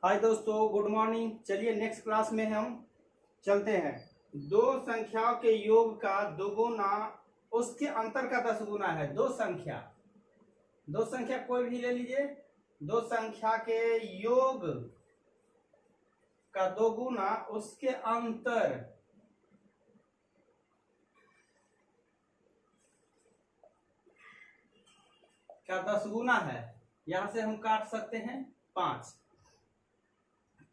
हाय दोस्तों, good morning. चलिए next class में हम चलते हैं। दो संख्याओं के योग का दोगुना उसके अंतर का 10 गुना है। दो संख्या कोई भी ले लीजिए, दो संख्या के योग का दोगुना उसके अंतर का 10 गुना है। यहां से हम काट सकते हैं 5।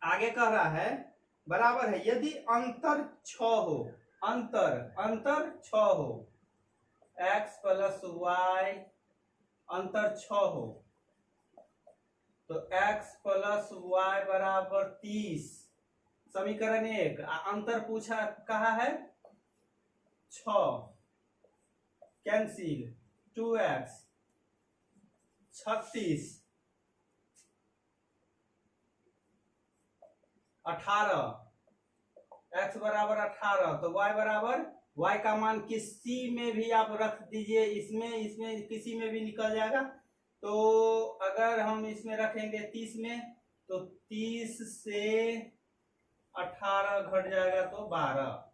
आगे कह रहा है बराबर है यदि अंतर 6 हो, अंतर 6 हो, x प्लस वाई अंतर 6 हो तो x प्लस वाई बराबर 30। समीकरण 1 अंतर पूछा कहा है 6, कैंसिल 2x 36 18, x बराबर 18 तो y बराबर y का मान किसी में भी आप रख दीजिए, इसमें किसी में भी निकल जाएगा। तो अगर हम इसमें रखेंगे 30 में तो 30 से 18 घट जाएगा तो 12।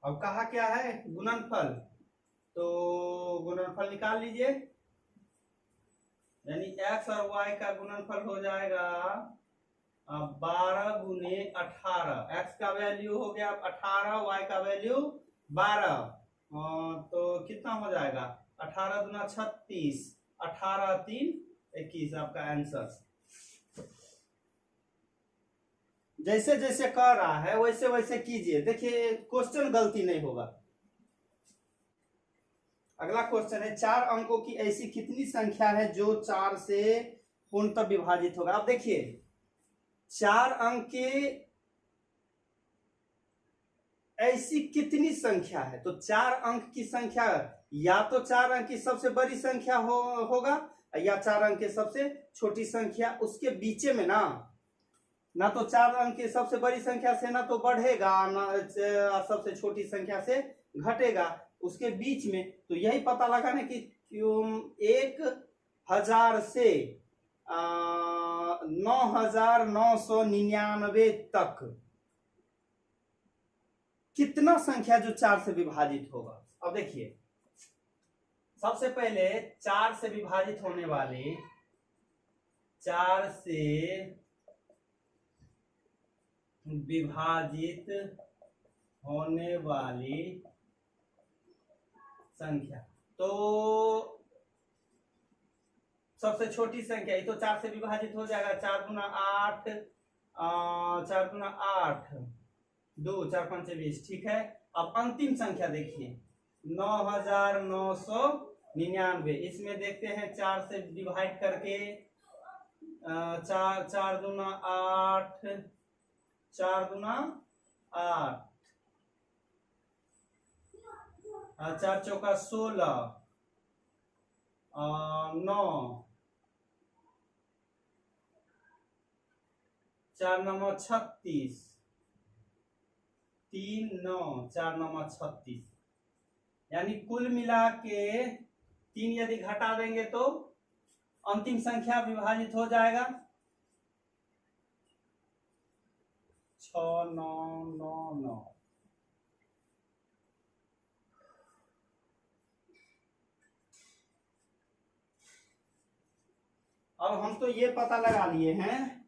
अब कहा क्या है गुणनफल, तो गुणनफल निकाल लीजिए, यानी x और y का गुणनफल हो जाएगा 12 गुने 18। x का वैल्यू हो गया 18, y का वैल्यू 12, तो कितना हो जाएगा 18 दूना 36, 18 3 21 आपका आंसर। जैसे जैसे कह रहा है वैसे वैसे कीजिए, देखिए क्वेश्चन गलती नहीं होगा। अगला क्वेश्चन है 4 अंकों की ऐसी कितनी संख्या है जो 4 से पूर्णतः विभाजित होगा। अब देखिए 4 अंक के ऐसी कितनी संख्या है, तो 4 अंक की संख्या या तो 4 अंक की सबसे बड़ी संख्या होगा या 4 अंक की सबसे छोटी संख्या। उसके बीच में ना तो 4 अंक की सबसे बड़ी संख्या से ना तो बढ़ेगा, ना सबसे छोटी संख्या से घटेगा, उसके बीच में। तो यही पता लगाना कि 1000 से 9999 तक कितना संख्या जो 4 से विभाजित होगा। अब देखिए सबसे पहले 4 से विभाजित होने वाली संख्या, तो सबसे छोटी संख्या ये तो 4 से विभाजित हो जाएगा। 4 गुना 8, 4 गुना 8 2 4 5 20, ठीक है। अब अंतिम संख्या देखिए 9999, इसमें देखते हैं 4 से डिवाइड करके 4 दूना 8, 4 दूना 8, 4 चौका 16, 9, 4 9 36, 3 9, 4 9 36, यानी कुल मिला के 3 यदि घटा देंगे तो अंतिम संख्या विभाजित हो जाएगा 6999। अब हम तो ये पता लगा लिए हैं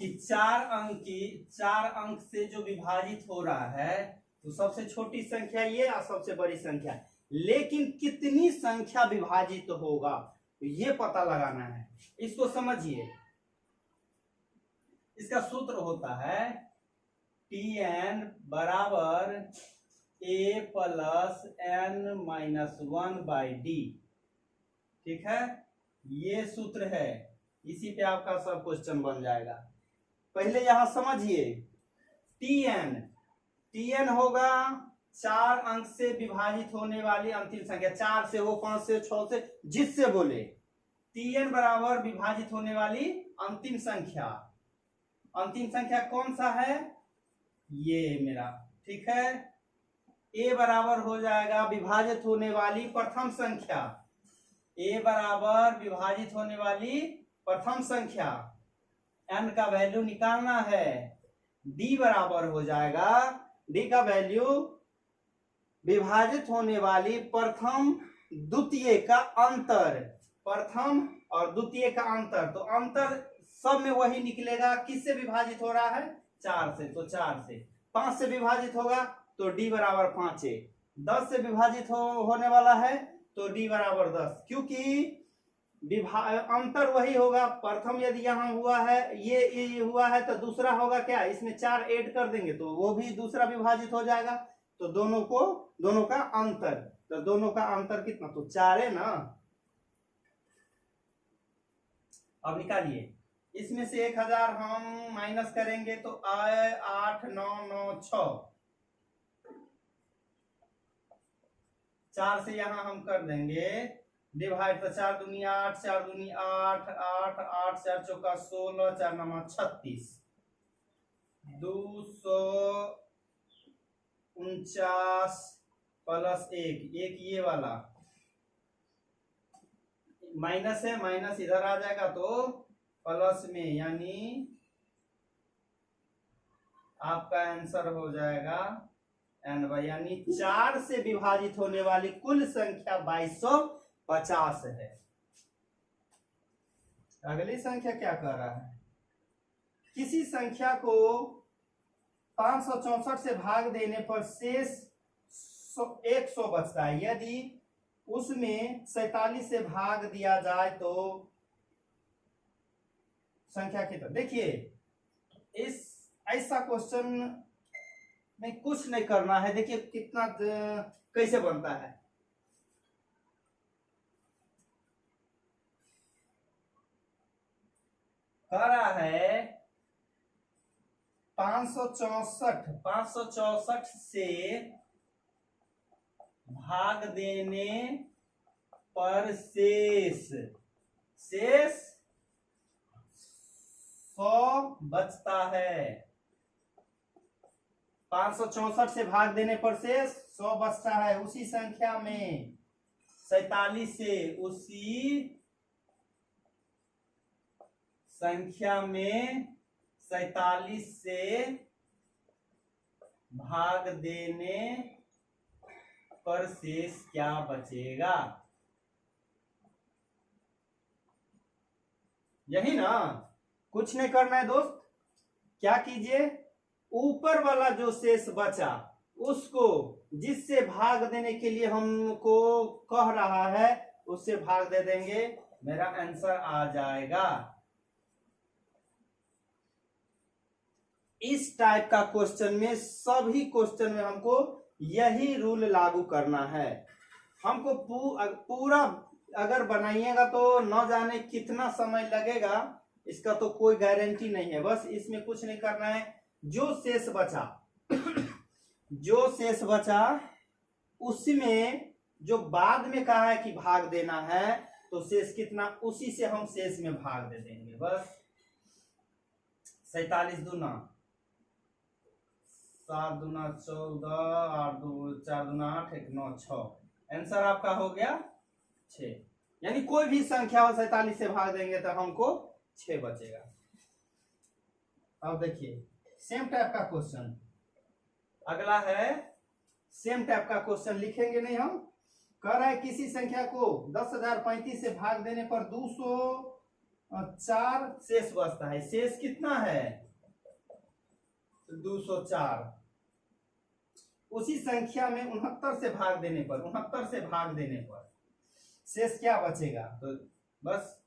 कि 4 अंक से जो विभाजित हो रहा है तो सबसे छोटी संख्या ये और सबसे बड़ी संख्या, लेकिन कितनी संख्या विभाजित होगा तो ये पता लगाना है। इसको समझिए, इसका सूत्र होता है Tn बराबर a प्लस n-1/d, ठीक है। ये सूत्र है, इसी पे आपका सब क्वेश्चन बन जाएगा। पहले यहां समझिए Tn होगा 4 अंक से विभाजित होने वाली अंतिम संख्या, 4 से हो, 5 से, 6 से, जिससे बोले। Tn बराबर विभाजित होने वाली अंतिम संख्या कौन सा है, ये मेरा, ठीक है। a बराबर हो जाएगा विभाजित होने वाली प्रथम संख्या, a बराबर विभाजित होने वाली प्रथम संख्या n का वैल्यू निकालना है। d बराबर हो जाएगा, d का वैल्यू विभाजित होने वाली प्रथम द्वितीय का अंतर, प्रथम और द्वितीय का अंतर, तो अंतर सब में वही निकलेगा। किससे विभाजित हो रहा है? 4 से, तो 4 से। 5 से विभाजित होगा तो d बराबर 5 है। 10 से विभाजित होने वाला है तो d बराबर 10, क्योंकि अंतर वही होगा। प्रथम यदि यहाँ हुआ है, ये हुआ है, तो दूसरा होगा क्या? इसमें 4 ऐड कर देंगे तो वो भी दूसरा विभाजित हो जाएगा। तो दोनों का अंतर, तो दोनों का अंतर कितना? तो 4 है ना। अब निकालिए, इसमें से 1000 हम माइनस करेंगे तो आए 8 9 9 6, 4 से यहां हम कर देंगे डिवाइड, तो 4 दूनी 8, 4 दूनी 8, 8 8 4 चौका 16, 4 9 36, 249 प्लस 1, एक ये वाला माइनस है, माइनस इधर आ जाएगा तो प्लस में, यानी आपका आंसर हो जाएगा n, यानी 4 से विभाजित होने वाली कुल संख्या 2250 है। अगली संख्या क्या कह रहा है? किसी संख्या को 564 से भाग देने पर शेष 100 बचता है। यदि उसमें 47 से भाग दिया जाए तो संख्या कितना? देखिए, इस ऐसा क्वेश्चन में कुछ नहीं करना है। देखिए कितना कैसे बनता है। कह रहा है 564 से भाग देने पर शेष 100 बचता है। 564 से भाग देने पर शेष 100 बचता है। उसी संख्या में 47 से, उसी संख्या में 47 से भाग देने पर शेष क्या बचेगा? यही ना, कुछ नहीं करना है दोस्त। क्या कीजिए, ऊपर वाला जो शेष बचा उसको जिससे भाग देने के लिए हमको कह रहा है उससे भाग दे देंगे, मेरा आंसर आ जाएगा। इस टाइप का क्वेश्चन में, सभी क्वेश्चन में हमको यही रूल लागू करना है। हमको पूरा अगर बनाइएगा तो न जाने कितना समय लगेगा, इसका तो कोई गारंटी नहीं है। बस इसमें कुछ नहीं करना है। जो शेष बचा उसमें जो बाद में कहा है कि भाग देना है, तो शेष कितना, उसी से हम शेष में भाग दे देंगे। बस 47 दूना 7 दूना 14, 8 2 4 दूना 8, 1 9 6, आंसर आपका हो गया 6। यानी कोई भी संख्या 47 से भाग देंगे तो हमको 6 बचेगा। अब देखिए सेम टाइप का क्वेश्चन अगला है। सेम टाइप का क्वेश्चन लिखेंगे नहीं हम। कह रहा है किसी संख्या को 10,035 से भाग देने पर 204 शेष बचता है। शेष कितना है? 204। उसी संख्या में 69 से भाग देने पर शेष क्या बचेगा? तो बस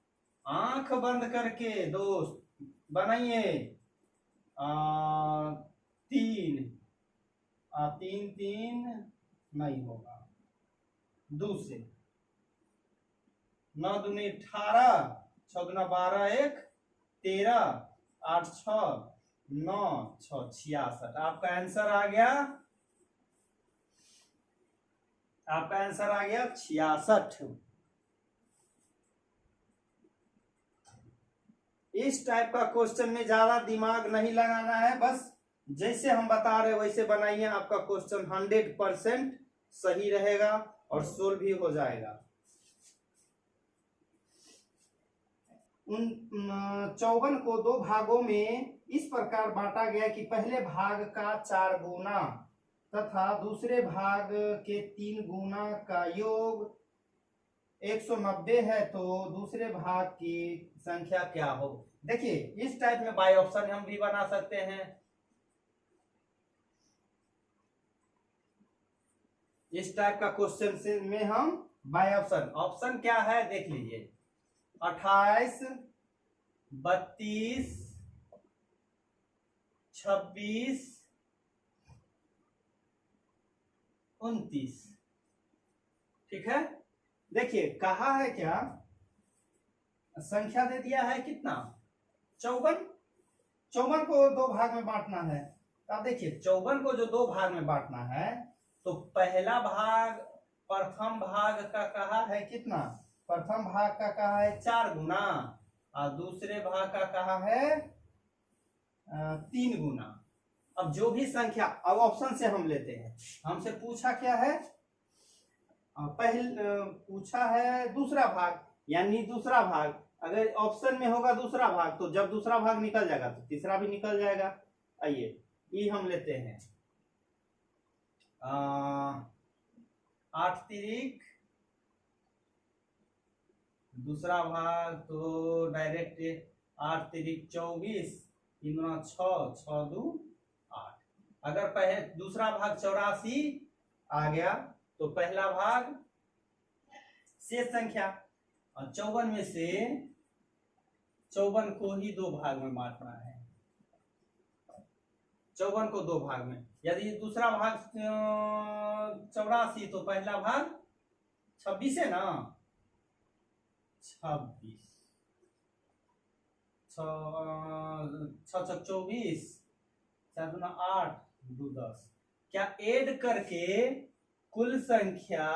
आंख बंद करके दोस्त बनाइए। 3 नहीं होगा, 2 से 9 दूनी 18, 6 दूना 12, 1 13, 8 6 9 6 66। आपका आंसर आ गया 66। इस टाइप का क्वेश्चन में ज्यादा दिमाग नहीं लगाना है। बस जैसे हम बता रहे वैसे बनाइए, आपका क्वेश्चन 100% सही रहेगा और सोल्व भी हो जाएगा। उन 54 को दो भागों में इस प्रकार बांटा गया कि पहले भाग का 4 गुना तथा दूसरे भाग के 3 गुना का योग 190 है, तो दूसरे भाग की संख्या क्या हो। देखिए इस टाइप में बाय ऑप्शन हम भी बना सकते हैं। इस टाइप का क्वेश्चन से में हम बाय ऑप्शन, ऑप्शन क्या है देख लीजिए, 28, 32, 26, 29। ठीक है, देखिए कहा है क्या, संख्या दे दिया है कितना, 54। 54 को दो भाग में बांटना है। अब देखिए 54 को जो दो भाग में बांटना है, तो पहला भाग प्रथम भाग का कहा है कितना, प्रथम भाग का कहा है 4 गुना और दूसरे भाग का कहा है 3 गुना। अब जो भी संख्या, अब ऑप्शन से हम लेते हैं, हमसे पूछा क्या है, पूछा है दूसरा भाग, यानी दूसरा भाग अगर ऑप्शन में होगा दूसरा भाग, तो जब दूसरा भाग निकल जाएगा तो तीसरा भी निकल जाएगा। आइए ये हम लेते हैं 8 तिरिक, दूसरा भाग तो डायरेक्ट 8 तिरिक 24, 3 गुना 6, 6 2 8। अगर पहले दूसरा भाग 84 आ गया तो पहला भाग शेष संख्या, और 54 में से 54 को ही दो भाग में बांटना है। 54 को दो भाग में, यदि दूसरा भाग 84 तो पहला भाग 26 है ना, 26, 6 6 24, 4 गुना 8, 2 10। क्या ऐड करके कुल संख्या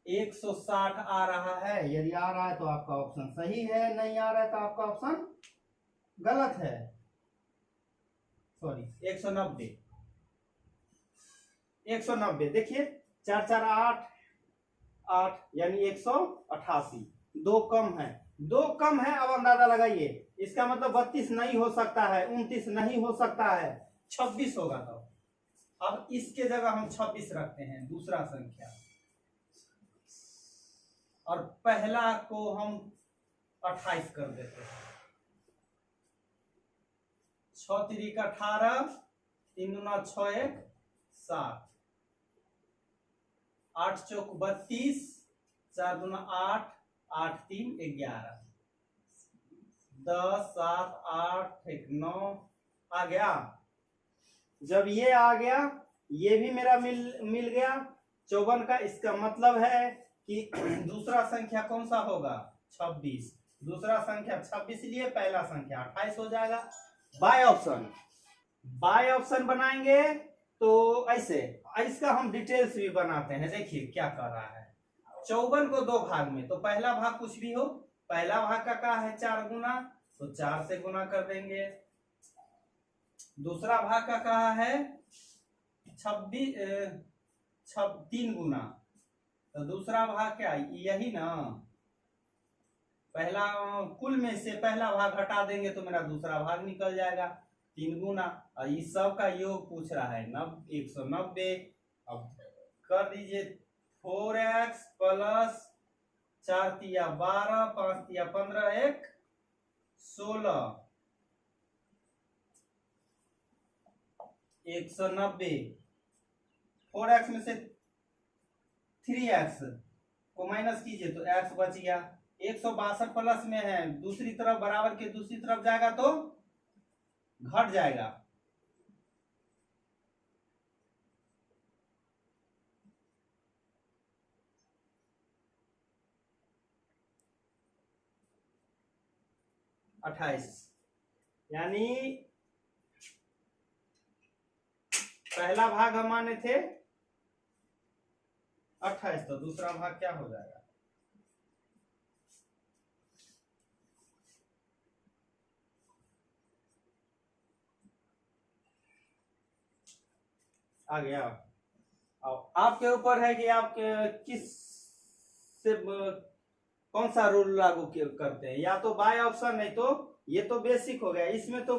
160 आ रहा है? यदि आ रहा है तो आपका ऑप्शन सही है, नहीं आ रहा है तो आपका ऑप्शन गलत है। सॉरी 190, 190। देखिए 4 4 8 8 यानी 188, दो कम है, दो कम है। अब अंदाजा लगाइए, इसका मतलब 32 नहीं हो सकता है, 29 नहीं हो सकता है, 26 होगा। तो अब इसके जगह हम 26 रखते हैं, दूसरा संख्या, और पहला को हम 28 कर देते हैं। 6 तिरिक 18, 3 गुना 6 1 7, 8 चौक 32, 4 गुना 8, 8 3 11, 10 7 8 1 9 आ गया। जब ये आ गया, ये भी मेरा मिल गया 54 का। इसका मतलब है कि दूसरा संख्या कौन सा होगा, 26। दूसरा संख्या 26 लिए पहला संख्या 28 हो जाएगा। बाय ऑप्शन, बाय ऑप्शन बनाएंगे तो ऐसे, इसका हम डिटेल्स भी बनाते हैं। देखिए क्या कर रहा है, 54 को दो भाग में, तो पहला भाग कुछ भी हो, पहला भाग का क्या है 4 गुना, तो 4 से गुना कर देंगे। दूसरा भाग का कहा है 26 3 गुना, तो दूसरा भाग क्या यही ना, पहला कुल में से पहला भाग हटा देंगे तो मेरा दूसरा भाग निकल जाएगा, 3 गुना। और इस सब का योग पूछ रहा है 190। अब कर दीजिए 4x प्लस 4 तिया 12, 5 तिया 15, 1 16, 190। 4x में से 3x को माइनस कीजिए तो x बच गया। 162 प्लस में है, दूसरी तरफ बराबर के दूसरी तरफ जाएगा तो घट जाएगा। अट्ठाईस, यानी पहला भाग हम माने थे 28, तो दूसरा भाग क्या हो जाएगा, आ गया। अब आपके ऊपर है कि आप किस से कौन सा रूल लागू करते हैं, या तो बाय ऑप्शन, नहीं तो ये तो बेसिक हो गया, इसमें तो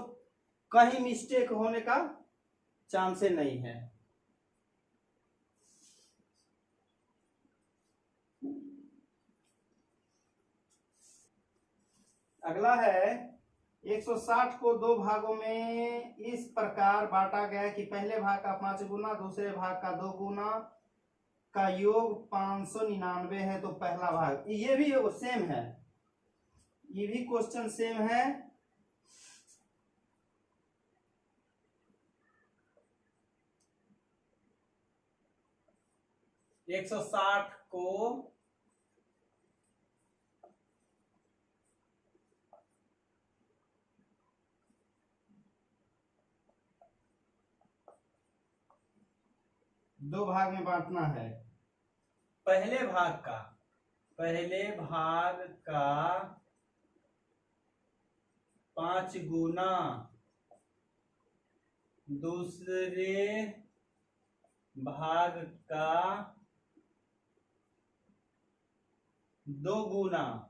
कहीं मिस्टेक होने का चांस नहीं है। अगला है 160 को दो भागों में इस प्रकार बांटा गया कि पहले भाग का 5 गुना, दूसरे भाग का 2 गुना का योग 599 है। तो पहला भाग, ये भी सेम है, ये भी क्वेश्चन सेम है। एक 160 को दो भाग में बांटना है। पहले भाग का 5 गुना, दूसरे भाग का 2 गुना।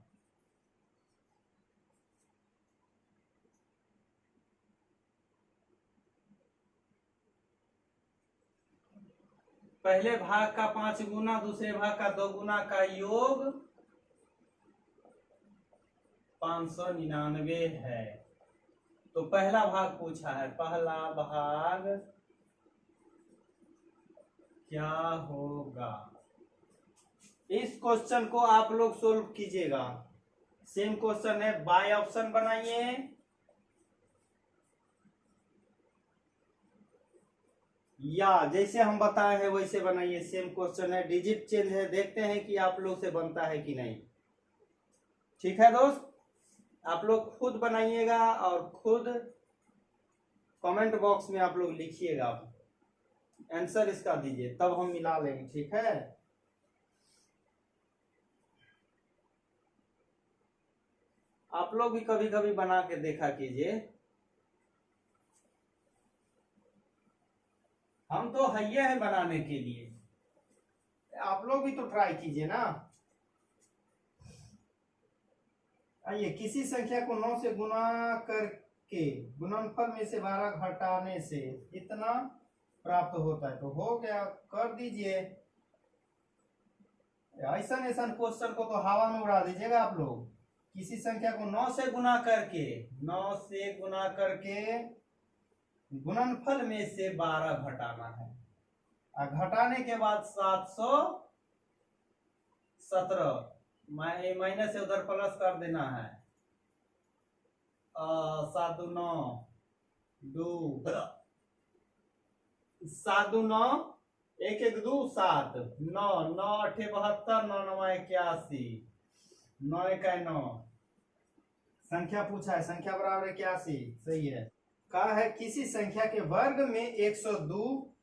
पहले भाग का 5 गुना, दूसरे भाग का 2 गुना का योग 599 है। तो पहला भाग पूछा है, पहला भाग क्या होगा। इस क्वेश्चन को आप लोग सोल्व कीजिएगा, सेम क्वेश्चन है, बाय ऑप्शन बनाइए। या जैसे हम बताए हैं वैसे बनाइए, सेम क्वेश्चन है, डिजिट चेंज है, देखते हैं कि आप लोग से बनता है कि नहीं। ठीक है दोस्त, आप लोग खुद बनाइएगा और खुद कमेंट बॉक्स में आप लोग लिखिएगा, आंसर इसका दीजिए, तब हम मिला लेंगे। ठीक है, आप लोग भी कभी कभी बना के देखा कीजिए। हम तो हैये हैं बनाने के लिए, आप लोग भी तो ट्राई कीजिए ना। आइए, किसी संख्या को 9 से गुना करके गुणनफल में से 12 घटाने से इतना प्राप्त होता है। तो हो गया, कर दीजिए। ऐसा क्वेश्चन को तो हवा में उड़ा दीजिएगा आप लोग। किसी संख्या को 9 से गुना करके गुणनफल में से 12 घटाना है, और घटाने के बाद 717 माइनस से उधर प्लस कर देना है। 7 2 9 2 7 2 9 1 1 2 7 9 9 8 72 9 9 81 9 1 9। संख्या पूछा है, संख्या बराबर 81, सही है। कहा है किसी संख्या के वर्ग में 102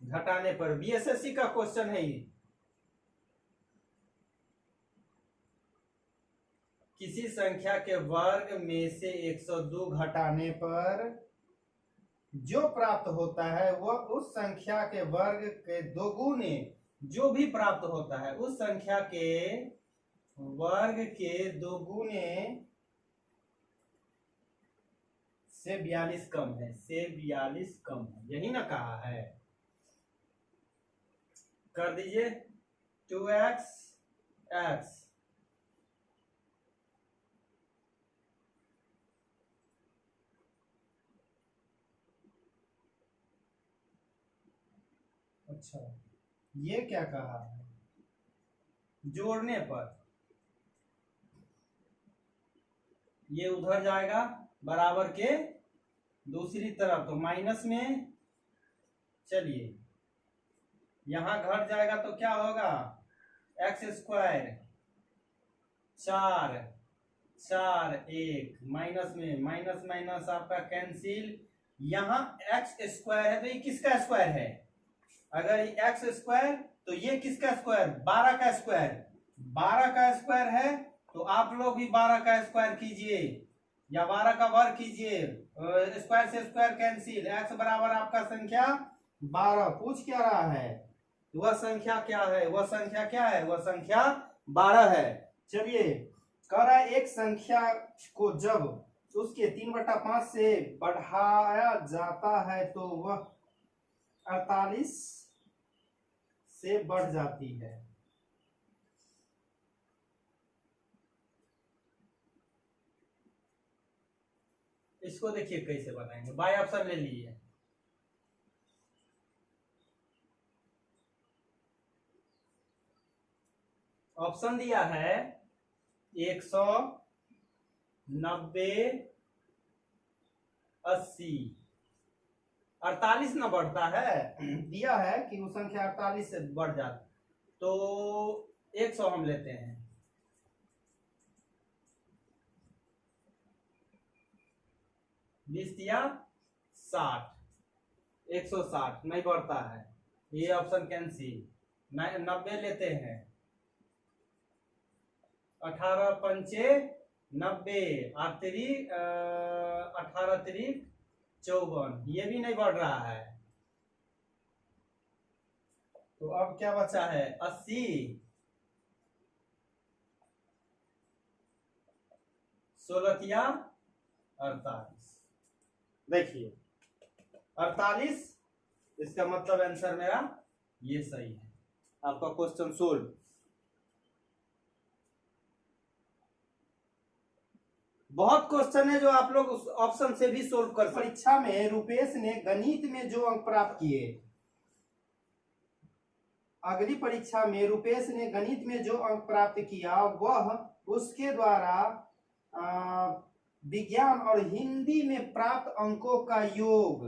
घटाने पर, बीएसएससी का क्वेश्चन है ये। किसी संख्या के वर्ग में से 102 घटाने पर जो प्राप्त होता है वह उस संख्या के वर्ग के दोगुने, जो भी प्राप्त होता है उस संख्या के वर्ग के दोगुने से 42 कम है, से 42 कम है, यही ना कहा है। कर दीजिए 2x x। अच्छा, ये क्या कहा है, जोड़ने पर ये उधर जाएगा बराबर के दूसरी तरफ, तो माइनस में, चलिए यहां घट जाएगा तो क्या होगा, एक्स स्क्वायर 4 4 1 माइनस में माइनस माइनस आपका कैंसिल। यहाँ एक्स स्क्वायर है तो ये किसका स्क्वायर है, अगर ये एक्स स्क्वायर तो ये किसका स्क्वायर, 12 का स्क्वायर, 12 का स्क्वायर है तो आप लोग भी 12 का स्क्वायर कीजिए या 12 का वर्ग कीजिए, स्क्वायर से स्क्वायर कैंसिल, एक्स बराबर आपका संख्या 12। पूछ क्या रहा है, वह संख्या क्या है, वह संख्या क्या है, वह संख्या 12 है। चलिए, कह रहा है एक संख्या को जब उसके 3/5 से बढ़ाया जाता है तो वह 48 से बढ़ जाती है। इसको देखिए कैसे बताएंगे, बाय ऑप्शन ले लीजिए। ऑप्शन दिया है 190, 80, 48 ना बढ़ता है, दिया है कि वो संख्या 48 से बढ़ जाती, तो 100 हम लेते हैं। 20 दिया 60, 160 नहीं बढ़ता है, ये ऑप्शन कैंसिल। 90 लेते हैं, 18 पंचे 90, 18 तिरिक 54, ये भी नहीं बढ़ रहा है। तो अब क्या बचा है 80, 16 48। देखिए 48, इसका मतलब आंसर मेरा ये सही है। आपका क्वेश्चन सोल्व। बहुत क्वेश्चन है जो आप लोग उस ऑप्शन से भी सोल्व कर सकते। परीक्षा में रुपेश ने गणित में जो अंक प्राप्त किए, अगली परीक्षा में रुपेश ने गणित में जो अंक प्राप्त किया वह उसके द्वारा विज्ञान और हिंदी में प्राप्त अंकों का योग,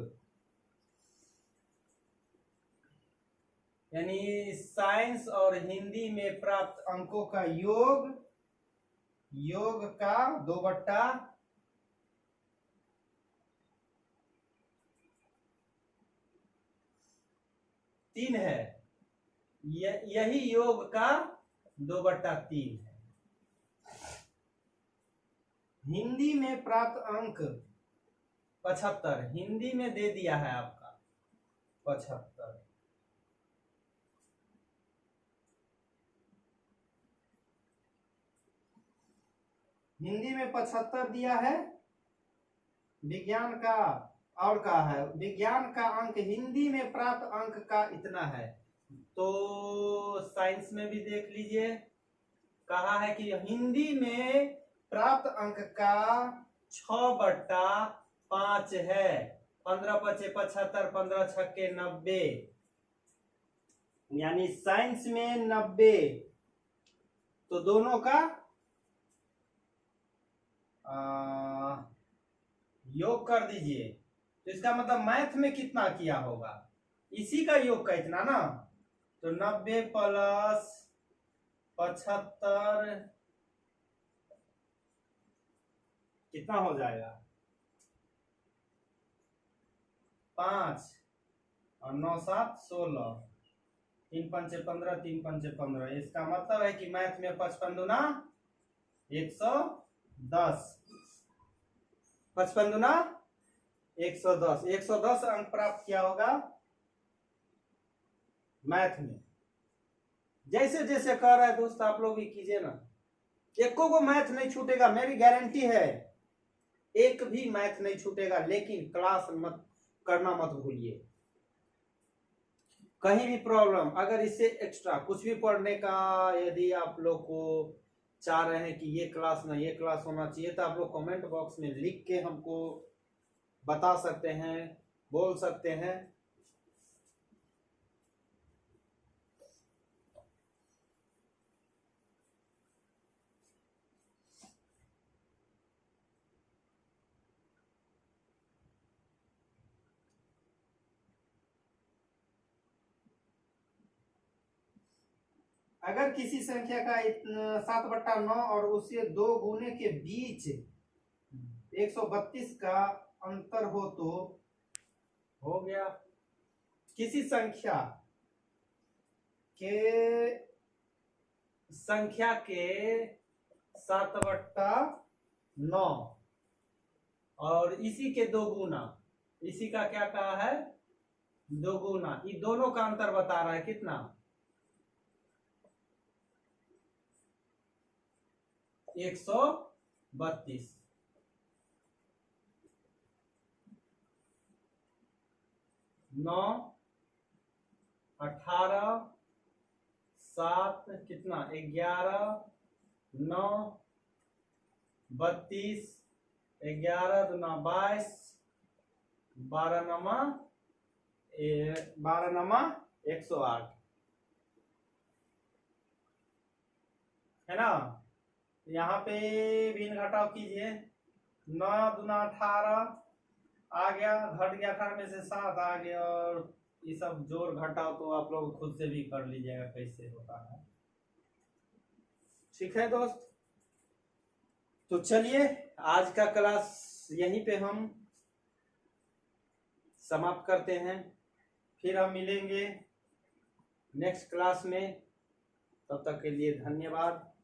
यानी साइंस और हिंदी में प्राप्त अंकों का योग का 2/3 है। यही योग का 2/3 है। हिंदी में प्राप्त अंक 75, हिंदी में दे दिया है आपका 75। हिंदी में 75 दिया है, विज्ञान का और का है, विज्ञान का अंक हिंदी में प्राप्त अंक का इतना है। तो साइंस में भी देख लीजिए, कहा है कि हिंदी में प्राप्त अंक का 6/5 है। 15 पचे 75, 15 छक्के 90, यानी साइंस में 90। तो दोनों का योग कर दीजिए, तो इसका मतलब मैथ में कितना किया होगा, इसी का योग का इतना ना। तो 90 प्लस 75 कितना हो जाएगा 5 और 9 7 16, 3 पंचे 15, 3 पंचे 15। इसका मतलब है कि मैथ में 55 दूना 110, 55 दूना 110, 110 अंक प्राप्त किया होगा मैथ में। जैसे जैसे कर रहा है दोस्त आप लोग भी कीजिए ना, एको को मैथ नहीं छूटेगा, मेरी गारंटी है, एक भी मैथ नहीं छूटेगा। लेकिन क्लास मत करना मत भूलिए। कहीं भी प्रॉब्लम, अगर इससे एक्स्ट्रा कुछ भी पढ़ने का यदि आप लोग को चाह रहे हैं कि ये क्लास ना ये क्लास होना चाहिए, तो आप लोग कमेंट बॉक्स में लिख के हमको बता सकते हैं, बोल सकते हैं। अगर किसी संख्या का 7/9 और उसे 2 गुने के बीच 132 का अंतर हो तो हो गया। किसी संख्या के 7/9 और इसी के 2 गुना, इसी का क्या कहा है 2 गुना, ये दोनों का अंतर बता रहा है कितना 132। 9 18 7 कितना 11 9 32 11 दूना 22 12 नमा 108 है ना। यहाँ पे भिन्न घटाव कीजिए। 9 दूना 18 आ गया, घट गया 18 में से 7 आ गया, और ये सब जोड़ घटाव तो आप लोग खुद से भी कर लीजिएगा कैसे होता है। ठीक है दोस्त, तो चलिए आज का क्लास यहीं पे हम समाप्त करते हैं। फिर हम मिलेंगे नेक्स्ट क्लास में, तब तक के लिए धन्यवाद।